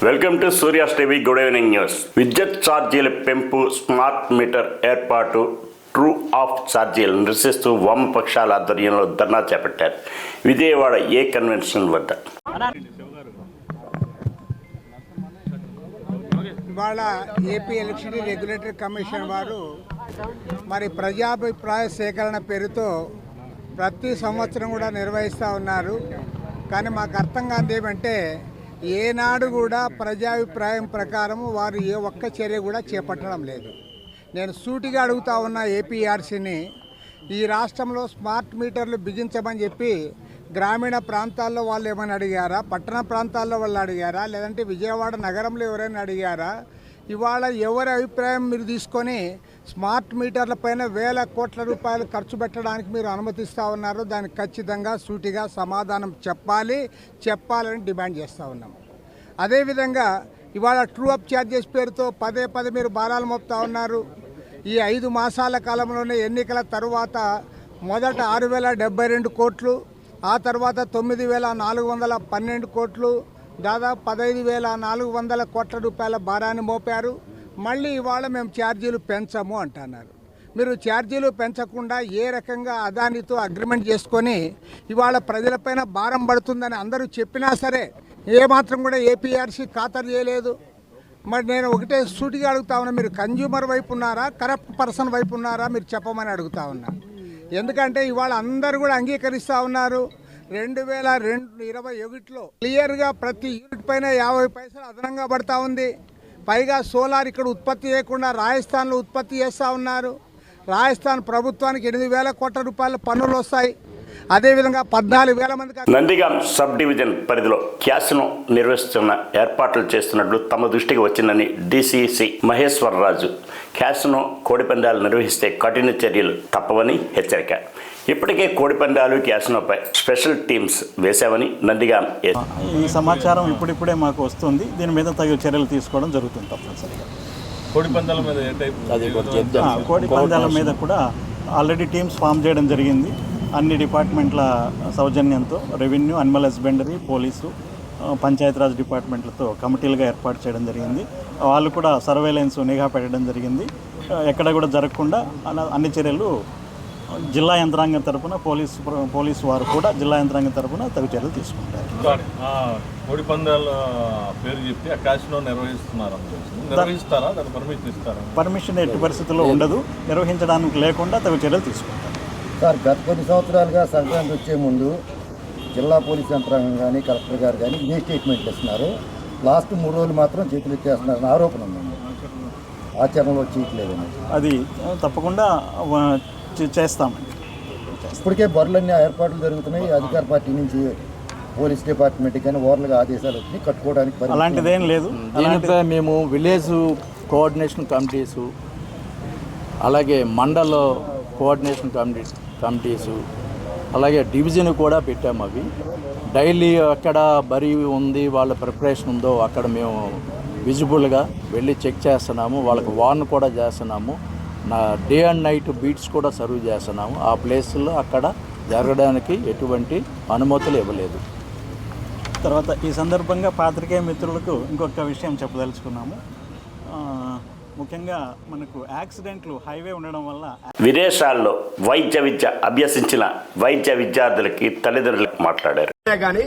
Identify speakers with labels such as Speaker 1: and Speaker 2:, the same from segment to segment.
Speaker 1: Welcome to Surya's TV good evening news. విద్యుత్ ఛార్జీల పెంపు, స్మార్ట్ మీటర్ ఏర్పాటు, ట్రూ ఆఫ్ ఛార్జీలు నిరసిస్తూ వామపక్షాల ఆధ్వర్యంలో ధర్నా చేపట్టారు విజయవాడ ఏ కన్వెన్షన్ వద్ద.
Speaker 2: ఇవాళ ఏపీ ఎలక్ట్రిసిటీ రెగ్యులేటరీ కమిషన్ వారు మరి ప్రజాభిప్రాయ సేకరణ పేరుతో ప్రతి సంవత్సరం కూడా నిర్వహిస్తూ ఉన్నారు. కానీ మాకు అర్థం కాదు ఏమంటే ఏనాడు కూడా ప్రజాభిప్రాయం ప్రకారం వారు ఏ ఒక్క చర్య కూడా చేపట్టడం లేదు. నేను సూటిగా అడుగుతా ఉన్న ఏపీఆర్సీని, ఈ రాష్ట్రంలో స్మార్ట్ మీటర్లు బిగించమని చెప్పి గ్రామీణ ప్రాంతాల్లో వాళ్ళు ఏమైనా అడిగారా, పట్టణ ప్రాంతాల్లో వాళ్ళు అడిగారా, లేదంటే విజయవాడ నగరంలో ఎవరైనా అడిగారా? ఇవాళ ఎవరి అభిప్రాయం మీరు తీసుకొని స్మార్ట్ మీటర్ల పైన వేల కోట్ల రూపాయలు ఖర్చు పెట్టడానికి మీరు అనుమతిస్తూ ఉన్నారు. దానికి ఖచ్చితంగా సూటిగా సమాధానం చెప్పాలని డిమాండ్ చేస్తూ ఉన్నాం. అదేవిధంగా ఇవాళ ట్రూ అప్ ఛార్జెస్ పేరుతో పదే మీరు భారాలు మోపుతా ఉన్నారు. ఈ 5 మాసాల కాలంలోనే ఎన్నికల తరువాత మొదట 6,072 కోట్లు, ఆ తర్వాత 9,412 కోట్లు, దాదాపు 15,400 కోట్ల రూపాయల భారాన్ని మోపారు. మళ్ళీ ఇవాళ మేము ఛార్జీలు పెంచము అంటున్నారు. మీరు ఛార్జీలు పెంచకుండా ఏ రకంగా అదానితో అగ్రిమెంట్ చేసుకొని ఇవాళ ప్రజలపైన భారం పడుతుందని అందరూ చెప్పినా సరే ఏమాత్రం కూడా ఏపీఆర్సీ ఖాతరు చేయలేదు. మరి నేను ఒకటే సూటిగా అడుగుతా ఉన్నా, మీరు కన్జ్యూమర్ వైపు ఉన్నారా, కరప్ట్ పర్సన్ వైపు ఉన్నారా, మీరు చెప్పమని అడుగుతా ఉన్నా. ఎందుకంటే ఇవాళ అందరూ కూడా అంగీకరిస్తూ ఉన్నారు. 2021లో క్లియర్గా ప్రతి యూనిట్ పైన 50 పైసలు అదనంగా పడతా ఉంది. పైగా సోలార్ ఇక్కడ ఉత్పత్తి చేయకుండా రాజస్థాన్లో ఉత్పత్తి చేస్తూ ఉన్నారు. రాజస్థాన్ ప్రభుత్వానికి 8,000 కోట్ల రూపాయల పన్నులు వస్తాయి. అదేవిధంగా 14,000 మందికి
Speaker 1: నందిగాం సబ్ డివిజన్ పరిధిలో క్యాసినో నిర్వహిస్తున్న ఏర్పాట్లు చేస్తున్నట్లు తమ దృష్టికి వచ్చిందని డీసీసీ మహేశ్వరరాజు, క్యాసినో కోడిపందాలు నిర్వహిస్తే కఠిన చర్యలు తప్పవని హెచ్చరిక. ఇప్పటికే కోడిపందాలు క్యాసినోపై స్పెషల్ టీమ్స్ వేశామని నందిగాం.
Speaker 3: ఈ సమాచారం ఇప్పుడిప్పుడే మాకు వస్తుంది. దీని మీద తగిన చర్యలు తీసుకోవడం జరుగుతుంది తప్పనిసరిగా. కోడిపందాల మీద కూడా ఆల్రెడీ టీమ్స్ ఫామ్ చేయడం జరిగింది. అన్ని డిపార్ట్మెంట్ల సౌజన్యంతో revenue, animal husbandry, police, Panchayati Raj డిపార్ట్మెంట్లతో కమిటీలుగా ఏర్పాటు చేయడం జరిగింది. వాళ్ళు కూడా సర్వేలెన్స్ నిఘా పెట్టడం జరిగింది. ఎక్కడ కూడా జరగకుండా అన్ని చర్యలు జిల్లా యంత్రాంగం తరఫున పోలీసు వారు కూడా జిల్లా యంత్రాంగం తరఫున తగు చర్యలు తీసుకుంటారు.
Speaker 4: కోడిపందాల పేరు చెప్తే ఆ క్యాసినో నిర్వహిస్తారా?
Speaker 3: పర్మిషన్ ఎట్టి పరిస్థితుల్లో ఉండదు. నిర్వహించడానికి లేకుండా తగు చర్యలు తీసుకుంటారు.
Speaker 5: సార్, గత కొన్ని సంవత్సరాలుగా సంక్రాంతి వచ్చే ముందు జిల్లా పోలీస్ యంత్రాంగం కానీ కలెక్టర్ గారు కానీ ఇదే స్టేట్మెంట్లు ఇస్తున్నారు. లాస్ట్ 3 రోజులు మాత్రం చేతులు ఎత్తేస్తున్నారని ఆరోపణ ఉందండి. ఆచరణలో చేయట్లేదని.
Speaker 3: అది తప్పకుండా చేస్తామండి.
Speaker 5: ఇప్పటికే బరులన్నీ ఏర్పాట్లు జరుగుతున్నాయి. అధికార పార్టీ నుంచి పోలీస్ డిపార్ట్మెంట్ కానీ ఓవర్లుగా ఆదేశాలు వచ్చి కట్టుకోవడానికి
Speaker 3: అలాంటిదేం లేదు.
Speaker 6: దీనిపై మేము విలేజ్ కోఆర్డినేషన్ కమిటీసు, అలాగే మండల కోఆర్డినేషన్ కమిటీసు, అలాగే డివిజన్ కూడా పెట్టాము. అవి డైలీ ఎక్కడ బరి ఉంది, వాళ్ళ ప్రిపరేషన్ ఉందో అక్కడ మేము విజిబుల్గా వెళ్ళి చెక్ చేస్తున్నాము. వాళ్ళకి వార్న్ కూడా చేస్తున్నాము. డే అండ్ నైట్ బీట్స్ కూడా సర్వ్ చేస్తున్నాము. ఆ ప్లేస్లో అక్కడ జరగడానికి ఎటువంటి అనుమతులు ఇవ్వలేదు.
Speaker 3: తర్వాత ఈ సందర్భంగా పాత్రికేయ మిత్రులకు ఇంకొక విషయం చెప్పదలుచుకున్నాము. ముఖ్యంగా మనకు యాక్సిడెంట్లు హైవే ఉండడం వల్ల
Speaker 1: విదేశాల్లో వైద్య విద్య అభ్యసించిన వైద్య విద్యార్థులకి తల్లిదండ్రులకు మాట్లాడారు.
Speaker 7: కానీ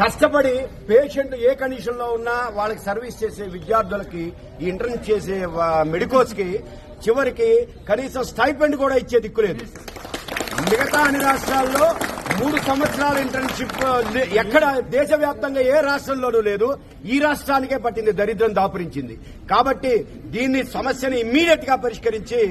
Speaker 7: కష్టపడి పేషెంట్ ఏ కండిషన్ లో ఉన్నా వాళ్ళకి సర్వీస్ చేసే విద్యార్థులకి, ఈ ఇంటర్న్ చేసే మెడికోస్ కి చివరికి కనీసం స్టైపెండ్ కూడా ఇచ్చే దిక్కులేదు. మిగతా అన్ని రాష్ట్రాల్లో 3 సంవత్సరాల ఇంటర్న్షిప్ ఎక్కడ దేశవ్యాప్తంగా ఏ రాష్ట్రంలోనూ లేదు. ఈ రాష్ట్రానికే పట్టింది, దరిద్రం దాపురించింది. కాబట్టి దీన్ని సమస్యని ఇమ్మీడియట్ గా పరిష్కరించి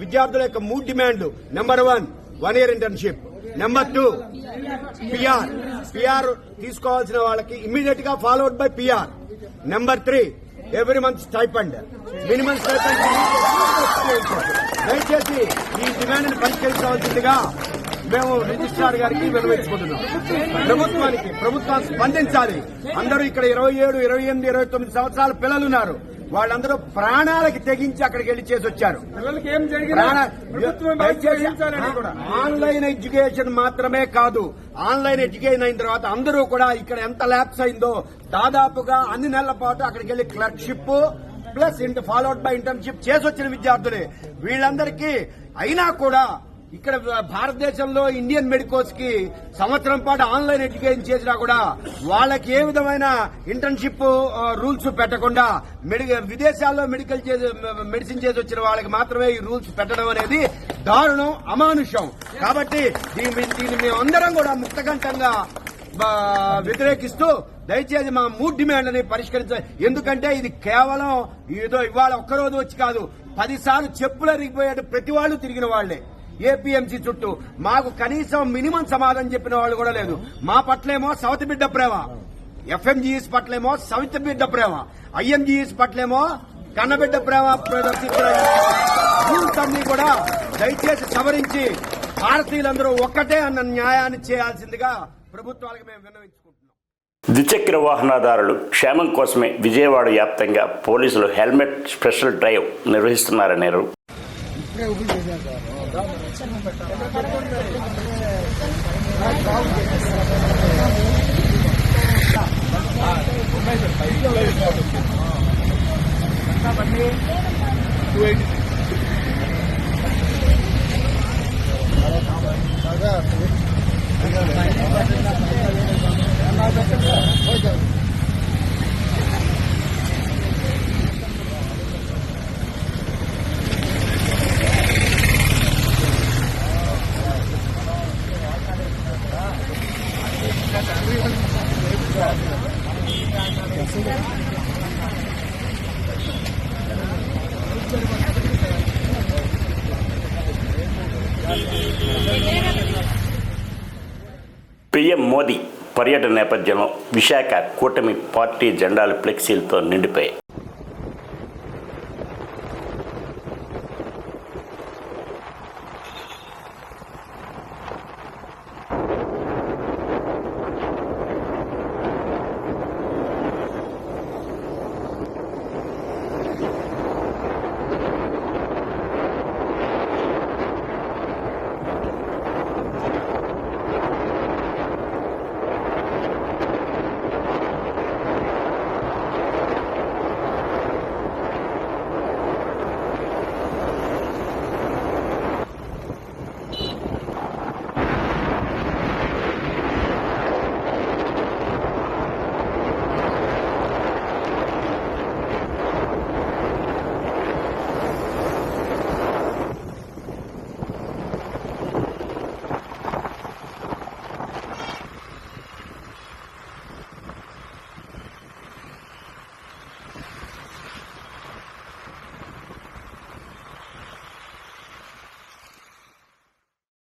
Speaker 7: విద్యార్థుల యొక్క 3 డిమాండ్లు: number 1 year internship, number 2 PR తీసుకోవాల్సిన వాళ్ళకి ఇమ్మీడియట్ గా followed by PR, number 3 every month stipend, minimum stipend. దయచేసి ఈ డిమాండ్ ని పరిష్కరించవలసిందిగా మేము రిజిస్ట్రార్ గారికి విన్నవించుకుంటున్నాం. ప్రభుత్వం స్పందించాలి. అందరూ ఇక్కడ 27, 28, 29 సంవత్సరాల పిల్లలున్నారు. వాళ్ళందరూ ప్రాణాలకి తెగించి అక్కడికి వెళ్లి చేసి వచ్చారు. ఆన్లైన్ ఎడ్యుకేషన్ మాత్రమే కాదు, ఆన్లైన్ ఎడ్యుకేషన్ అయిన తర్వాత అందరూ కూడా ఇక్కడ ఎంత ల్యాప్స్ అయిందో దాదాపుగా అన్ని నెలల పాటు అక్కడికి వెళ్లి clerkship plus followed by internship చేసి వచ్చిన విద్యార్థులే వీళ్ళందరికీ. అయినా కూడా ఇక్కడ భారతదేశంలో ఇండియన్ మెడికోస్ కి సంవత్సరం పాటు ఆన్లైన్ ఎడ్యుకేషన్ చేసినా కూడా వాళ్ళకి ఏ విధమైన ఇంటర్న్షిప్ రూల్స్ పెట్టకుండా విదేశాల్లో మెడిసిన్ చేసి వచ్చిన వాళ్ళకి మాత్రమే ఈ రూల్స్ పెట్టడం అనేది దారుణం, అమానుషం. కాబట్టి దీన్ని మేమందరం కూడా ముక్తకంఠంగా వ్యతిరేకిస్తూ దయచేసి మా 3 డిమాండ్లని పరిష్కరించాలి. ఎందుకంటే ఇది కేవలం ఏదో ఇవాళ ఒక్కరోజు వచ్చి కాదు, 10 సార్లు చెప్పులు అరిగిపోయేట ప్రతి వాళ్ళు తిరిగిన వాళ్లే ఏపీఎంసీ చుట్టూ. మాకు కనీసం మినిమం సమాధానం చెప్పిన వాళ్ళు కూడా లేదు. మా పట్లేమో సవతి బిడ్డ ప్రేమ, ఎఫ్ఎంజీఎస్ పట్లేమో సవితి బిడ్డ ప్రేమ, ఐఎంజీఎస్ పట్లేమో కన్నబిడ్డ ప్రేమ ప్రదర్శించిన రూల్స్ అన్ని కూడా దయచేసి సవరించి భారతీయులందరూ ఒక్కటే అన్న న్యాయాన్ని చేయాల్సిందిగా ప్రభుత్వాలకు మేము విన్నవించుకుంటున్నాం.
Speaker 1: ద్విచక్ర వాహనదారులు క్షేమం కోసమే విజయవాడ వ్యాప్తంగా పోలీసులు హెల్మెట్ స్పెషల్ డ్రైవ్ నిర్వహిస్తున్నారన్నారు. పీఎం మోదీ పర్యటన నేపథ్యంలో విశాఖ కూటమి పార్టీ జెండాలు ఫ్లెక్సీలతో నిండిపోయాయి.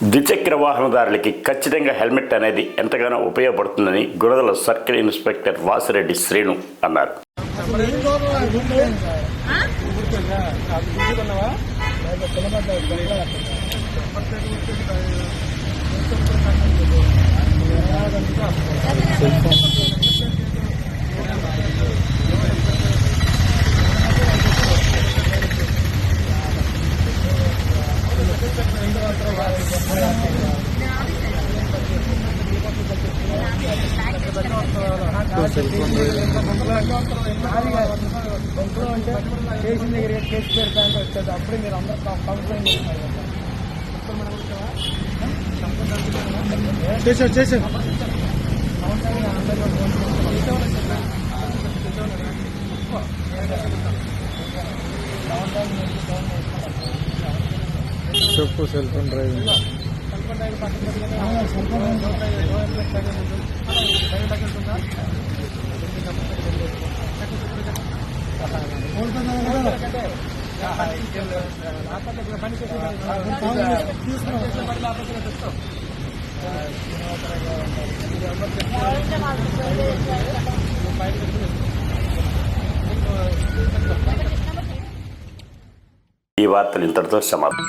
Speaker 1: ద్విచక్ర వాహనదారులకి ఖచ్చితంగా హెల్మెట్ అనేది ఎంతగానో ఉపయోగపడుతుందని గురదల సర్కిల్ ఇన్స్పెక్టర్ వాసిరెడ్డి శ్రీను అన్నారు.
Speaker 8: అప్పుడు మీరు అందరూ కంప్లైంట్ చేశారు. చెప్పు సెల్ ఫోన్ డ్రైవింగ్
Speaker 1: ఈ వార్తలు ఇంతటితో సమాప్తం.